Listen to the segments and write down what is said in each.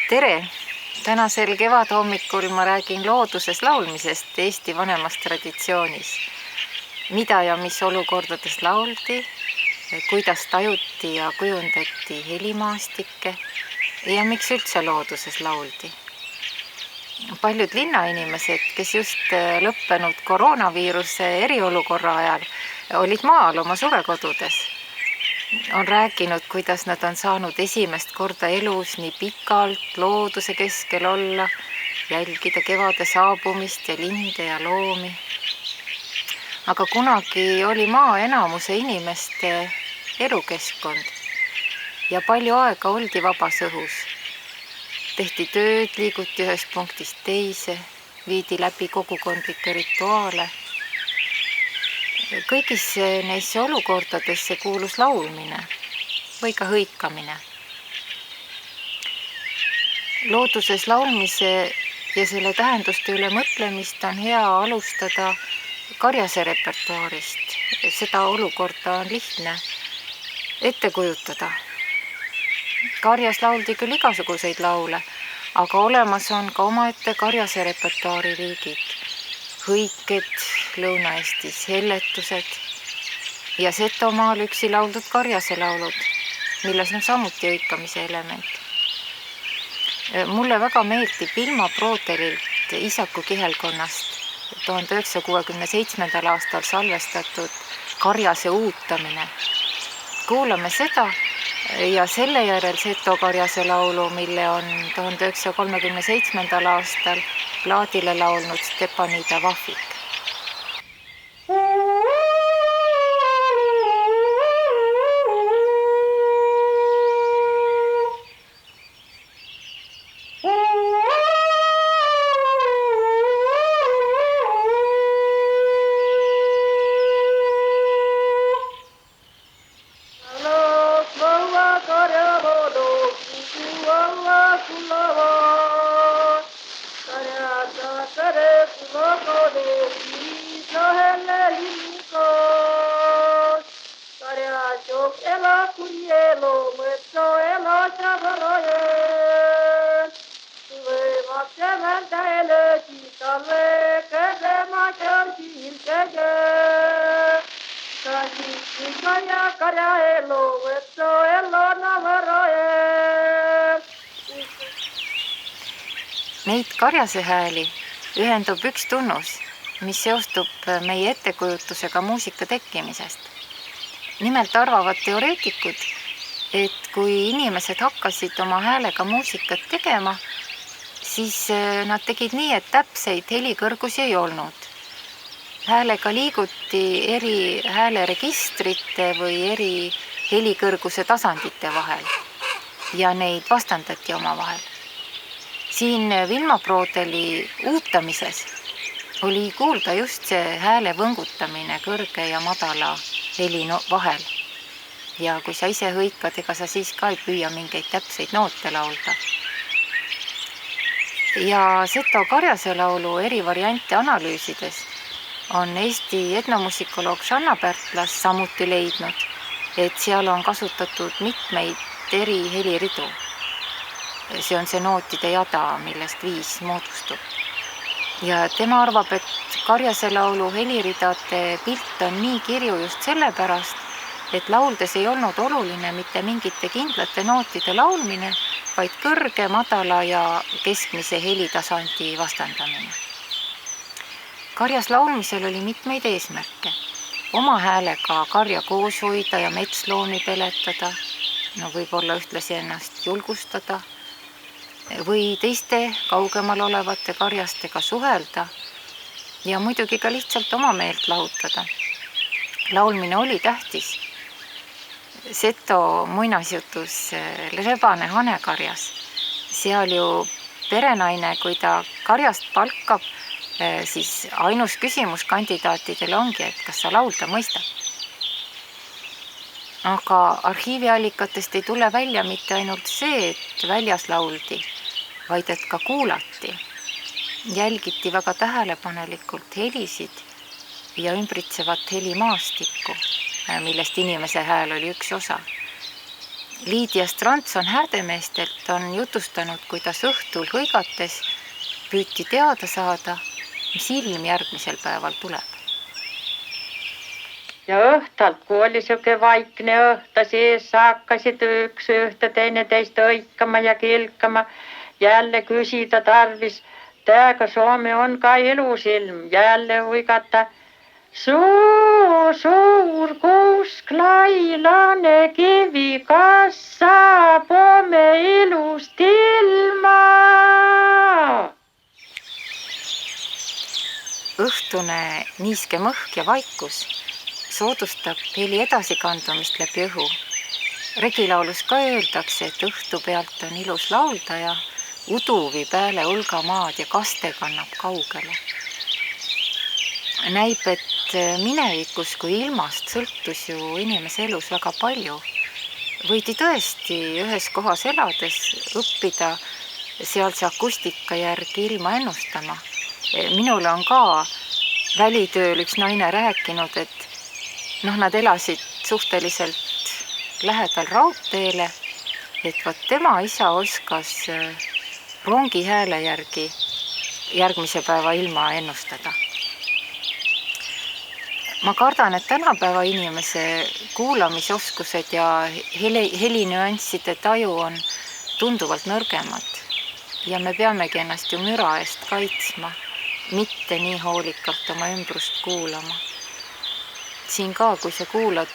Tere! Tänasel kevadhommikul ma räägin looduses laulmisest Eesti vanemas traditsioonis. Mida ja mis olukordades lauldi, kuidas tajuti ja kujundati helimaastikke ja miks üldse looduses lauldi. Paljud linnainimesed, kes just lõppenud koroonaviiruse eriolukorra ajal olid maal oma suvekodudes, on rääkinud, kuidas nad on saanud esimest korda elus nii pikalt looduse keskel olla, jälgida kevade saabumist ja linde ja loomi. Aga kunagi oli maa enamuse inimeste elukeskkond ja palju aega oldi vabas õhus. Tehti tööd, liiguti ühest punktist teise, viidi läbi kogukondlikke rituaale. Kõigis neisse olukordadesse kuulus laulmine või ka hõikamine. Looduses laulmise ja selle tähenduste üle mõtlemist on hea alustada karjase repertuaarist. Seda olukorda on lihtne ette kujutada. Karjas lauldi küll igasuguseid laule, aga olemas on ka omaette karjase repertuaari liigid. Hõiked, Lõuna-Eestis helletused ja Setomaal üksi lauldud karjase laulud, milles on samuti hõikamise element. Mulle väga meeldib Vilma Proodelilt Isaku kihelkonnast 1967. aastal salvestatud karjase uutamine. Kuulame seda ja selle järel Seto karjase laulu, mille on 1937. aastal plaadile laulnud Stepanida Vahvik. Neid karjase hääli ühendub üks tunnus, mis seostub meie ettekujutusega muusika tekkimisest. Nimelt arvavad teoreetikud, et kui inimesed hakkasid oma häälega muusikat tegema, siis nad tegid nii, et täpseid helikõrgusi ei olnud. Häälega liiguti eri hääleregistrite või eri helikõrguse tasandite vahel ja neid vastandati omavahel. Siin Vilma Proodeli uutamises oli kuulda just see hääle võngutamine kõrge ja madala heli vahel. Ja kui sa ise hõikad, ega sa siis ka ei püüa mingeid täpseid noote laulda. Ja Seto karjase laulu eri variante analüüsides on Eesti etnomusikoloog Žanna Pärtlas samuti leidnud, et seal on kasutatud mitmeid eri heliridu. See on see nootide jada, millest 5 moodustub. Ja tema arvab, et karjase laulu heliridade pilt on nii kirju just sellepärast, et lauldes ei olnud oluline mitte mingite kindlate nootide laulmine, vaid kõrge, madala ja keskmise helitasandi vastandamine. Karjas laulmisel oli mitmeid eesmärke. Oma häälega karja koos hoida ja metsloomi peletada, võib-olla ühtlasi ennast julgustada, või teiste kaugemal olevate karjastega suhelda ja muidugi ka lihtsalt oma meelt lahutada. Laulmine oli tähtis. Seto muinasjutus Rebane hanekarjas. Seal ju perenaine, kui ta karjast palkab, siis ainus küsimus kandidaatidel ongi, et kas sa laulda mõistad. Aga arhiiviallikatest ei tule välja mitte ainult see, et väljas lauldi, vaid et ka kuulati. Jälgiti väga tähelepanelikult helisid ja ümbritsevat helimaastikku, millest inimese hääl oli üks osa. Liidia Strandson Häädemeestelt on jutustanud, kuidas õhtul hõigates püüti teada saada, mis ilm järgmisel päeval tuleb. Ja õhtalt, kui oli siuke vaikne õhta, siis hakkasid üks ühte teineteist õikama ja kilkama. Jälle küsida tarvis, täiega Soome on ka ilus ilm, jälle huigata. Suur kusklailane kivi, kas saab ome ilust ilma? Õhtune niiske mõhk ja vaikus soodustab heli edasikandumist läbi õhu. Regilaulus ka öeldakse, et õhtu pealt on ilus laulda ja udu viib ääle ulgamaad ja kaste kannab kaugele. Näib, et minevikus, kui ilmast sõltus ju inimese elus väga palju, võidi tõesti ühes kohas elades õppida sealse akustika järgi ilma ennustama. Minule on ka välitööl üks naine rääkinud, et nad elasid suhteliselt lähedal raudteele, et vaat tema isa oskas rongi hääle järgi järgmise päeva ilma ennustada. Ma kardan, et tänapäeva inimese kuulamisoskused ja helinüansside taju on tunduvalt nõrgemad ja me peamegi ennast ju müra eest kaitsma, mitte nii hoolikalt oma ümbrust kuulama. Siin ka, kui sa kuulad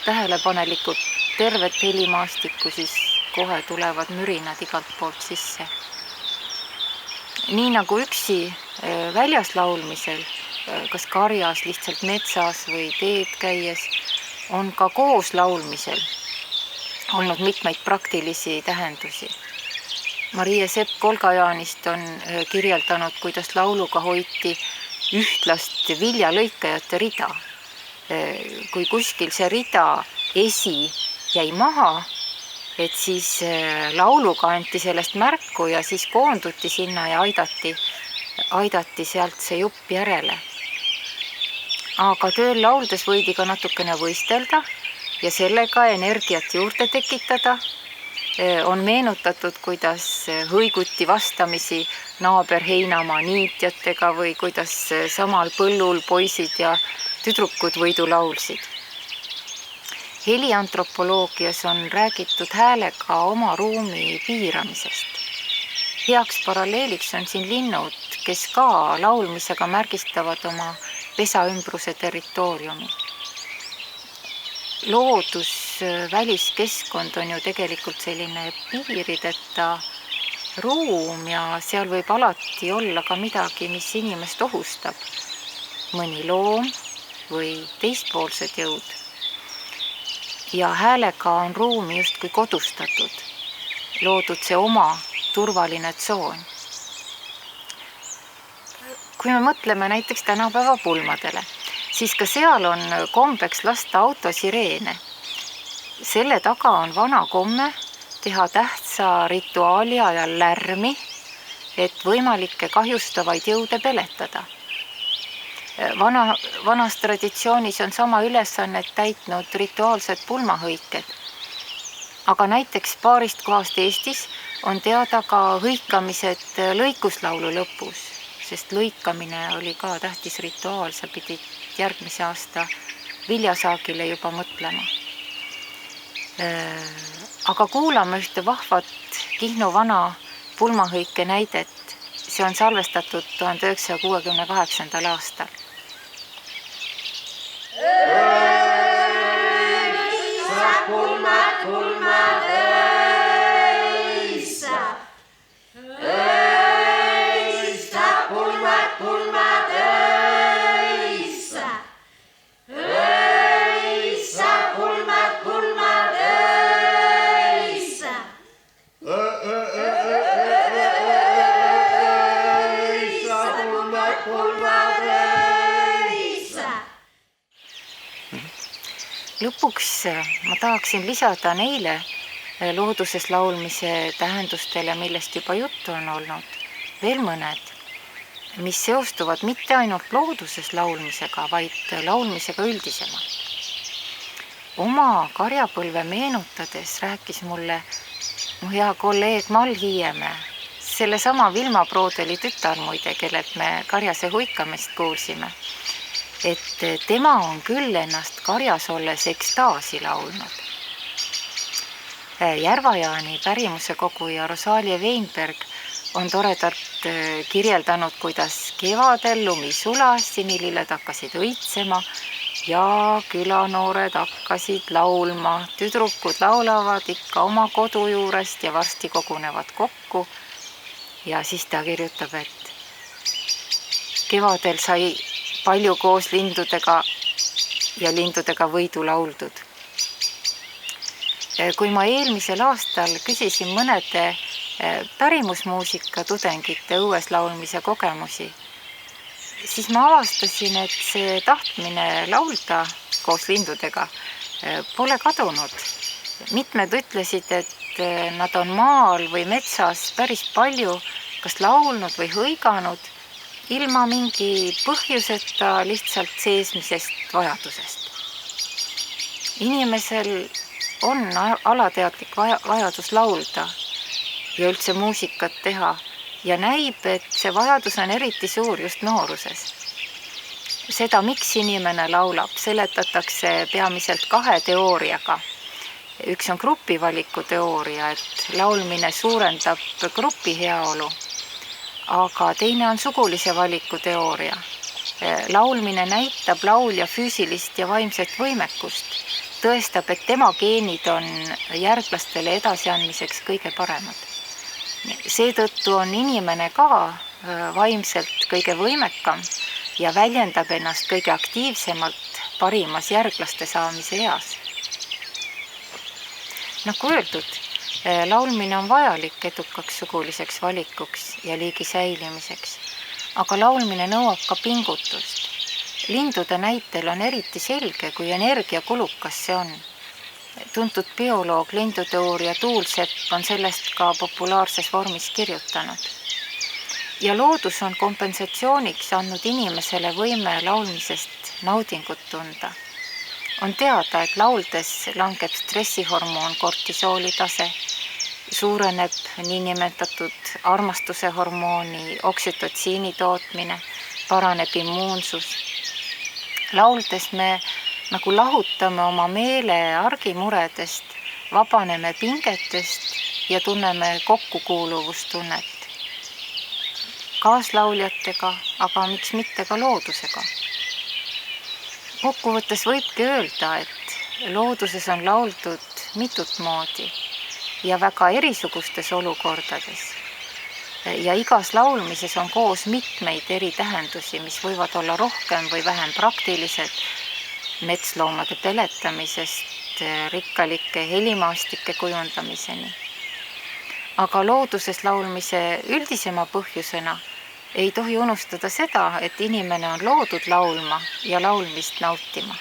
tähelepanelikult tervet helimaastikku, siis kohe tulevad mürinad igalt poolt sisse. Nii nagu üksi väljas laulmisel, kas karjas, lihtsalt metsas või teed käies, on ka koos laulmisel olnud mitmeid praktilisi tähendusi. Marie Sepp Kolgajaanist on kirjeldanud, kuidas lauluga hoiti ühtlast viljalõikajate rida. Kui kuskil see rida esi jäi maha, et siis lauluga anti sellest märku ja siis koonduti sinna ja aidati sealt see jupp järele. Aga tööl lauldes võidi ka natukene võistelda ja sellega energiat juurde tekitada. On meenutatud, kuidas hõiguti vastamisi naaber Heinamaa niitjatega või kuidas samal põllul poisid ja tüdrukud võidu laulsid. Heliantropoloogias on räägitud häälega oma ruumi piiramisest. Heaks paralleeliks on siin linnud, kes ka laulmisega märgistavad oma pesaümbruse territooriumi. Loodus, väliskeskkond on ju tegelikult selline piirideta ruum ja seal võib alati olla ka midagi, mis inimest ohustab. Mõni loom või teispoolsed jõud. Ja häälega on ruumi justkui kodustatud, loodud see oma turvaline tsoon. Kui me mõtleme näiteks tänapäeva pulmadele, siis ka seal on kombeks lasta autosireene. Selle taga on vana komme teha tähtsa rituaali ajal lärmi, et võimalikke kahjustavaid jõude peletada. Vanas traditsioonis on sama ülesannet täitnud rituaalsed pulmahõiked. Aga näiteks paarist kohast Eestis on teada ka hõikamised lõikuslaulu lõpus, sest lõikamine oli ka tähtis rituaal, sa pidid järgmise aasta viljasaagile juba mõtlema. Aga kuulame ühte vahvat Kihnu vana pulmahõike näidet. See on salvestatud 1968. aastal. Lõpuks ma tahaksin lisada neile looduses laulmise tähendustele, millest juba juttu on olnud, veel mõned, mis seostuvad mitte ainult looduses laulmisega, vaid laulmisega üldisemalt. oma karjapõlve meenutades rääkis mulle mu hea kolleeg Mall Hiiemäe, sellesama Vilma Broodeli tütar muide, kellelt me karjase huikamist kuulsime, et tema on küll ennast karjas olles ekstaasi laulnud. Järvajaani pärimuse koguja Rosalie Weinberg on toredalt kirjeldanud, kuidas kevadel lumi sulas, sinililled hakkasid õitsema ja külanoored hakkasid laulma. Tüdrukud laulavad ikka oma kodu juurest ja varsti kogunevad kokku. Ja siis ta kirjutab, et kevadel sai palju koos lindudega ja lindudega võidu lauldud. Kui ma eelmisel aastal küsisin mõnede pärimusmuusika tudengite õues laulmise kogemusi, siis ma avastasin, et see tahtmine laulda koos lindudega pole kadunud. Mitmed ütlesid, et nad on maal või metsas päris palju kas laulnud või hõiganud ilma mingi põhjuseta lihtsalt seesmisest vajadusest. Inimesel on alateadlik vajadus laulda ja üldse muusikat teha ja näib, et see vajadus on eriti suur just nooruses. Seda, miks inimene laulab, seletatakse peamiselt 2 teooriaga. Üks on grupivaliku teooria, et laulmine suurendab grupi heaolu, aga teine on sugulise valiku teooria. Laulmine näitab laulja füüsilist ja vaimset võimekust, tõestab, et tema geenid on järglastele edasiandmiseks kõige paremad. Seetõttu on inimene ka vaimselt kõige võimekam ja väljendab ennast kõige aktiivsemalt parimas järglaste saamise eas. Nagu öeldud, laulmine on vajalik edukaks suguliseks valikuks ja liigi säilimiseks, aga laulmine nõuab ka pingutust. Lindude näitel on eriti selge, kui energiakulukas see on. Tuntud bioloog, linduteooria Tuulsepp on sellest ka populaarses vormis kirjutanud. Ja loodus on kompensatsiooniks andnud inimesele võime laulmisest naudingut tunda. On teada, et lauldes langeb stressihormoon kortisooli tase, suureneb niinimetatud armastuse hormooni oksütotsiini tootmine, paraneb immuunsus. Lauldes me nagu lahutame oma meele argimuredest, vabaneme pingetest ja tunneme kokkukuuluvustunnet. Kaaslauljatega, aga miks mitte ka loodusega. Kokkuvõttes võibki öelda, et looduses on lauldud mitut moodi ja väga erisugustes olukordades. Ja igas laulmises on koos mitmeid eri tähendusi, mis võivad olla rohkem või vähem praktilised, metsloomade peletamisest rikkalike helimaastike kujundamiseni. Aga looduses laulmise üldisema põhjusena ei tohi unustada seda, et inimene on loodud laulma ja laulmist nautima.